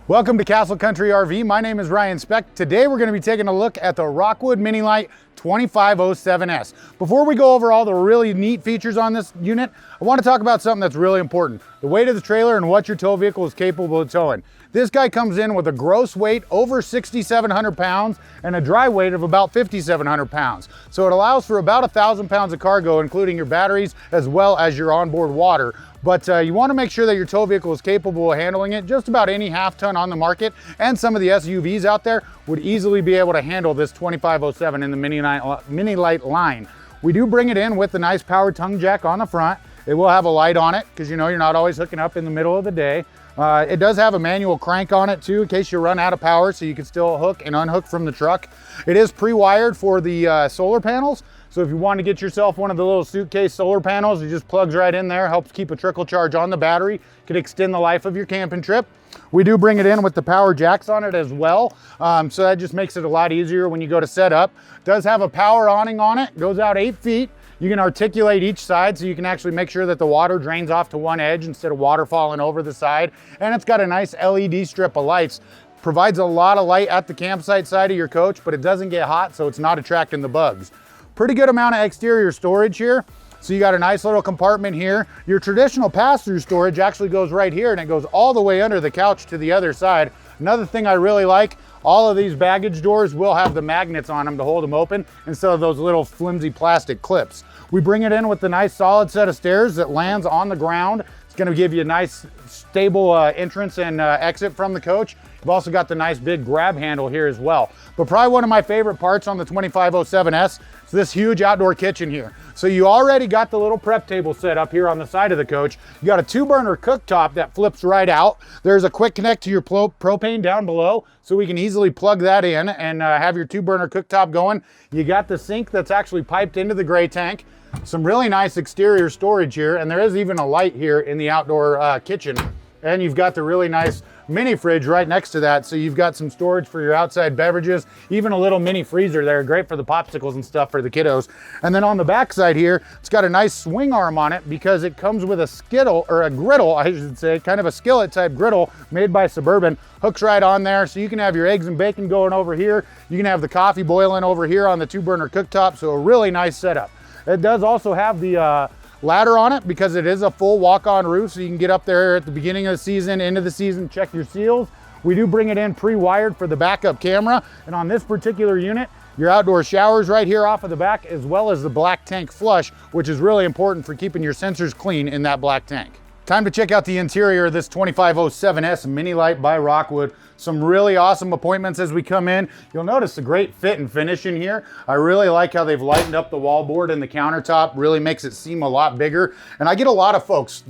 Welcome to Castle Country RV. My name is Ryan Speck. Today we're going to be taking a look at the Rockwood Mini Lite 2507S. Before we go over all the really neat features on this unit, I want to talk about something that's really important: the weight of the trailer and what your tow vehicle is capable of towing. This guy comes in with a gross weight over 6,700 pounds and a dry weight of about 5,700 pounds. So it allows for about 1,000 pounds of cargo, including your batteries as well as your onboard water. But you want to make sure that your tow vehicle is capable of handling it. Just about any half ton on the market and some of the SUVs out there would easily be able to handle this 2507 in the Mini Lite line. We do bring it in with the nice power tongue jack on the front. It will have a light on it because you know you're not always hooking up in the middle of the day. It does have a manual crank on it too in case you run out of power, so you can still hook and unhook from the truck. It is pre-wired for the solar panels. So if you want to get yourself one of the little suitcase solar panels, it just plugs right in there, helps keep a trickle charge on the battery, could extend the life of your camping trip. We do bring it in with the power jacks on it as well. So that just makes it a lot easier when you go to set up. It does have a power awning on it, goes out 8 feet. You can articulate each side so you can actually make sure that the water drains off to one edge instead of water falling over the side. And it's got a nice LED strip of lights. Provides a lot of light at the campsite side of your coach, but it doesn't get hot, so it's not attracting the bugs. Pretty good amount of exterior storage here. So you got a nice little compartment here. Your traditional pass-through storage actually goes right here, and it goes all the way under the couch to the other side. Another thing I really like, all of these baggage doors will have the magnets on them to hold them open instead of those little flimsy plastic clips. We bring it in with the nice solid set of stairs that lands on the ground. It's going to give you a nice stable entrance and exit from the coach. You've also got the nice big grab handle here as well. But probably one of my favorite parts on the 2507S is this huge outdoor kitchen here. So you already got the little prep table set up here on the side of the coach. You got a 2-burner cooktop that flips right out. There's a quick connect to your propane down below, so we can easily plug that in and have your 2-burner cooktop going. You got the sink that's actually piped into the gray tank. Some really nice exterior storage here, and there is even a light here in the outdoor kitchen. And you've got the really nice mini fridge right next to that, so you've got some storage for your outside beverages, even a little mini freezer there, great for the popsicles and stuff for the kiddos. And then on the back side here, it's got a nice swing arm on it because it comes with a skittle, or a griddle, I should say, kind of a skillet type griddle made by Suburban. Hooks right on there, so you can have your eggs and bacon going over here. You can have the coffee boiling over here on the 2-burner cooktop, so a really nice setup. It does also have the ladder on it because it is a full walk-on roof, so you can get up there at the beginning of the season, end of the season, check your seals. We do bring it in pre-wired for the backup camera, and on this particular unit, your outdoor showers right here off of the back, as well as the black tank flush, which is really important for keeping your sensors clean in that black tank. Time to check out the interior of this 2507S Mini Lite by Rockwood. Some really awesome appointments as we come in. You'll notice a great fit and finish in here. I really like how they've lightened up the wallboard and the countertop. Really makes it seem a lot bigger. And I get a lot of folks,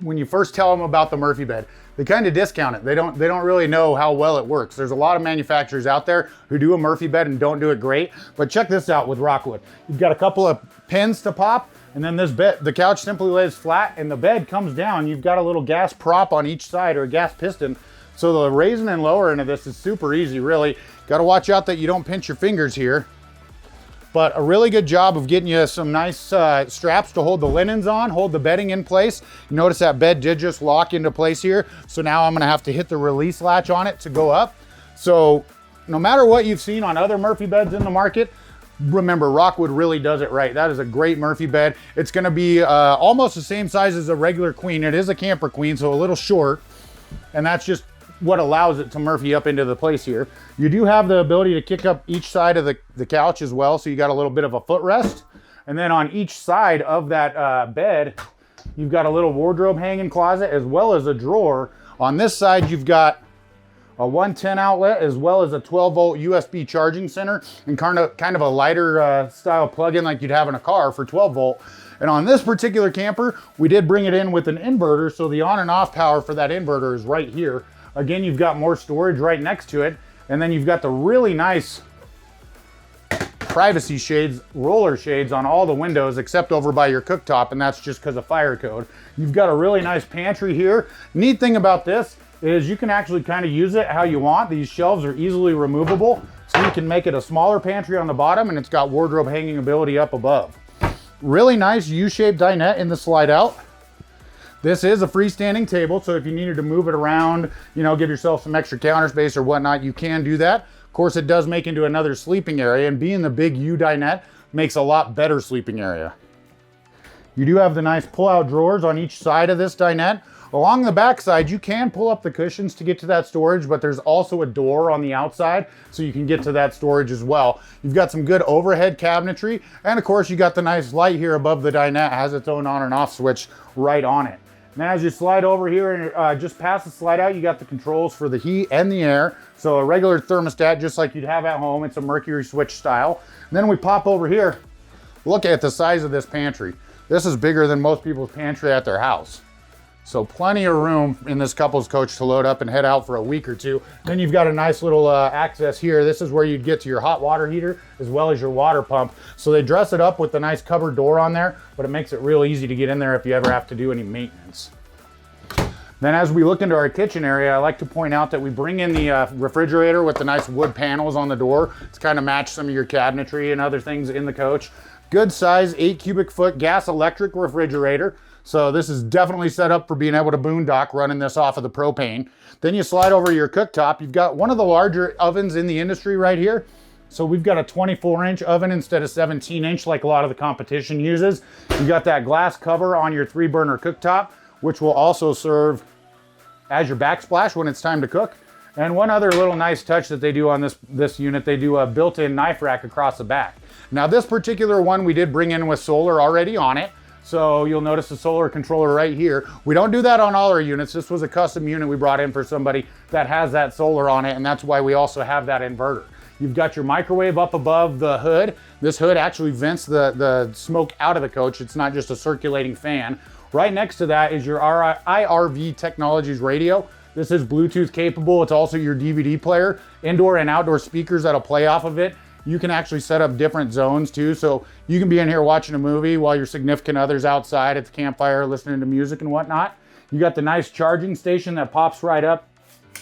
when you first tell them about the Murphy bed, they kind of discount it. They don't really know how well it works. There's a lot of manufacturers out there who do a Murphy bed and don't do it great. But check this out with Rockwood. You've got a couple of pins to pop, and then this bed, the couch simply lays flat and the bed comes down. You've got a little gas prop on each side, or a gas piston. So the raising and lowering of this is super easy, really. Got to watch out that you don't pinch your fingers here. But a really good job of getting you some nice straps to hold the linens on, hold the bedding in place. You notice that bed did just lock into place here. So now I'm gonna have to hit the release latch on it to go up. So no matter what you've seen on other Murphy beds in the market, remember, Rockwood really does it right. That is a great Murphy bed. It's gonna be almost the same size as a regular queen. It is a camper queen, so a little short, and that's just what allows it to Murphy up into the place here. You do have the ability to kick up each side of the couch as well, so you got a little bit of a footrest. And then on each side of that bed, you've got a little wardrobe hanging closet as well as a drawer. On this side, you've got a 110 outlet as well as a 12-volt USB charging center and kind of a lighter style plug-in like you'd have in a car for 12-volt. And on this particular camper, we did bring it in with an inverter, so the on and off power for that inverter is right here. Again, you've got more storage right next to it, and then you've got the really nice privacy shades, roller shades on all the windows except over by your cooktop, and that's just because of fire code. You've got a really nice pantry here. Neat thing about this is you can actually kind of use it how you want. These shelves are easily removable, so you can make it a smaller pantry on the bottom, and it's got wardrobe hanging ability up above. Really nice U-shaped dinette in the slide out. This is a freestanding table, so if you needed to move it around, you know, give yourself some extra counter space or whatnot, you can do that. Of course, it does make into another sleeping area, and being the big U dinette makes a lot better sleeping area. You do have the nice pull-out drawers on each side of this dinette. Along the back side, you can pull up the cushions to get to that storage, but there's also a door on the outside, so you can get to that storage as well. You've got some good overhead cabinetry, and of course, you got the nice light here above the dinette, has its own on and off switch right on it. Now, as you slide over here and just past the slide out, you got the controls for the heat and the air. So a regular thermostat, just like you'd have at home. It's a Mercury switch style. And then we pop over here. Look at the size of this pantry. This is bigger than most people's pantry at their house. So plenty of room in this couple's coach to load up and head out for a week or two. Then you've got a nice little access here. This is where you'd get to your hot water heater as well as your water pump. So they dress it up with the nice cupboard door on there, but it makes it real easy to get in there if you ever have to do any maintenance. Then as we look into our kitchen area, I like to point out that we bring in the refrigerator with the nice wood panels on the door to kind of match some of your cabinetry and other things in the coach. Good size 8 cubic foot gas electric refrigerator. So this is definitely set up for being able to boondock running this off of the propane. Then you slide over your cooktop. You've got one of the larger ovens in the industry right here. So we've got a 24-inch oven instead of 17-inch like a lot of the competition uses. You got that glass cover on your 3-burner cooktop, which will also serve as your backsplash when it's time to cook. And one other little nice touch that they do on this unit, they do a built-in knife rack across the back. Now this particular one we did bring in with solar already on it. So you'll notice the solar controller right here. We don't do that on all our units. This was a custom unit we brought in for somebody that has that solar on it, and that's why we also have that inverter. You've got your microwave up above the hood. This hood actually vents the smoke out of the coach. It's not just a circulating fan. Right next to that is your IRV Technologies radio. This is Bluetooth capable. It's also your DVD player, indoor and outdoor speakers that'll play off of it. You can actually set up different zones too. So you can be in here watching a movie while your significant other's outside at the campfire listening to music and whatnot. You got the nice charging station that pops right up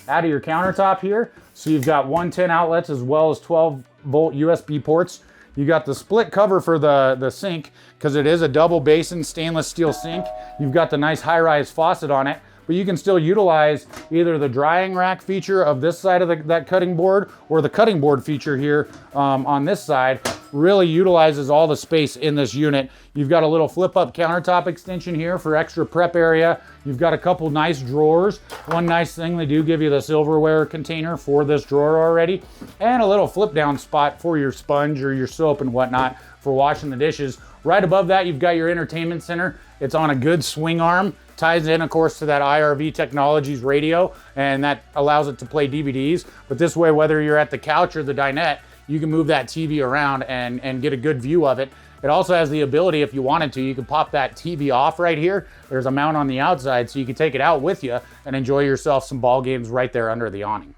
out of your countertop here. So you've got 110 outlets as well as 12-volt USB ports. You got the split cover for the sink because it is a double basin stainless steel sink. You've got the nice high-rise faucet on it, but you can still utilize either the drying rack feature of this side of that cutting board or the cutting board feature here on this side. Really utilizes all the space in this unit. You've got a little flip-up countertop extension here for extra prep area. You've got a couple nice drawers. One nice thing, they do give you the silverware container for this drawer already, and a little flip-down spot for your sponge or your soap and whatnot for washing the dishes. Right above that, you've got your entertainment center. It's on a good swing arm. Ties in, of course, to that IRV Technologies radio, and that allows it to play DVDs. But this way, whether you're at the couch or the dinette, you can move that TV around and get a good view of it. It also has the ability, if you wanted to, you can pop that TV off right here. There's a mount on the outside, so you can take it out with you and enjoy yourself some ball games right there under the awning.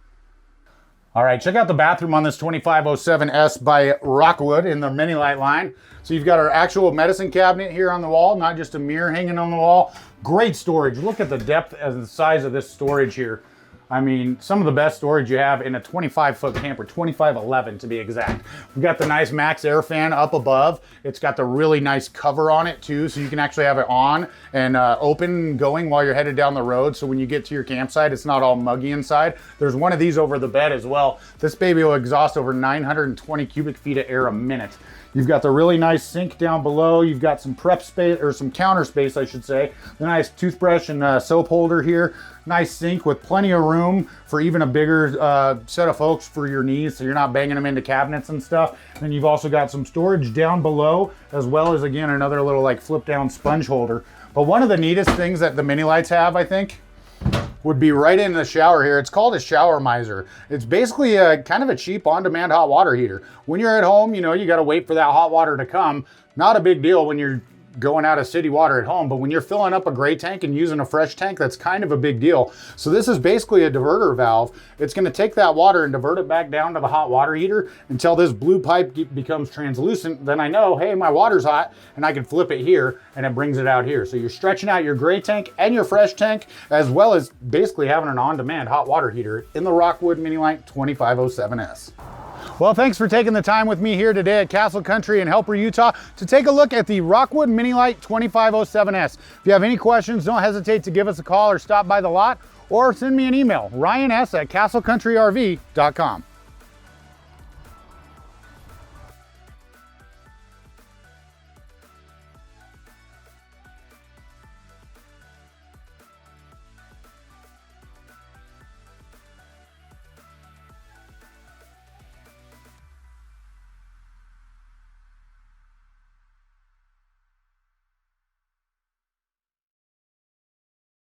All right, check out the bathroom on this 2507S by Rockwood in the Mini Lite line. So you've got our actual medicine cabinet here on the wall, not just a mirror hanging on the wall. Great storage. Look at the depth and the size of this storage here. I mean, some of the best storage you have in a 25-foot camper, 2511 to be exact. We've got the nice Max Air fan up above. It's got the really nice cover on it too, so you can actually have it on and open and going while you're headed down the road. So when you get to your campsite, it's not all muggy inside. There's one of these over the bed as well. This baby will exhaust over 920 cubic feet of air a minute. You've got the really nice sink down below. You've got some prep space, or some counter space, I should say. The nice toothbrush and soap holder here. Nice sink with plenty of room for even a bigger set of folks for your needs, so you're not banging them into cabinets and stuff. Then you've also got some storage down below, as well as, again, another little like flip down sponge holder. But one of the neatest things that the Mini Lites have, I think, would be right in the shower here. It's called a shower miser. It's basically a kind of a cheap on-demand hot water heater. When you're at home, you know, you got to wait for that hot water to come. Not a big deal when you're going out of city water at home, but when you're filling up a gray tank and using a fresh tank, that's kind of a big deal. So this is basically a diverter valve. It's going to take that water and divert it back down to the hot water heater until this blue pipe becomes translucent. Then I know, hey, my water's hot, and I can flip it here and it brings it out here. So you're stretching out your gray tank and your fresh tank, as well as basically having an on-demand hot water heater in the Rockwood Mini Lite 2507S. Well, thanks for taking the time with me here today at Castle Country in Helper, Utah to take a look at the Rockwood Mini Lite 2507S. If you have any questions, don't hesitate to give us a call or stop by the lot or send me an email, ryans@castlecountryRV.com.